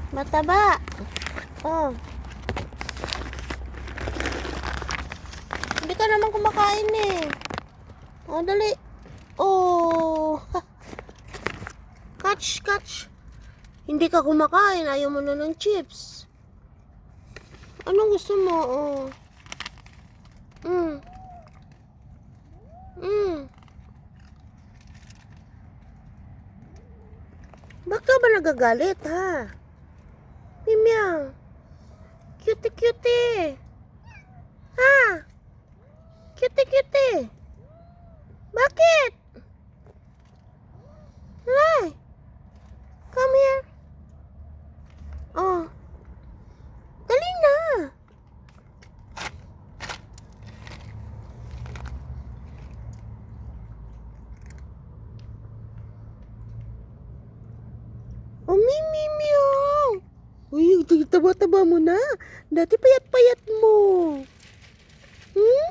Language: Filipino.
Mataba. Oh. Hindi ka naman kumakain eh. Oh, dali. Oh. Catch, catch. Hindi ka kumakain. Ayaw mo na ng chips. Anong gusto mo? Oh. Mm. Mm. Bakit ka ba nagagalit, ha? Mimyaw. Cutie, cutie. Ha? Cutie, cutie. Bakit? Hi. Come here. Oh. Dali na. Oh, Mimyaw. Uy, taba-taba mo na. Dati payat-payat mo. Hmm?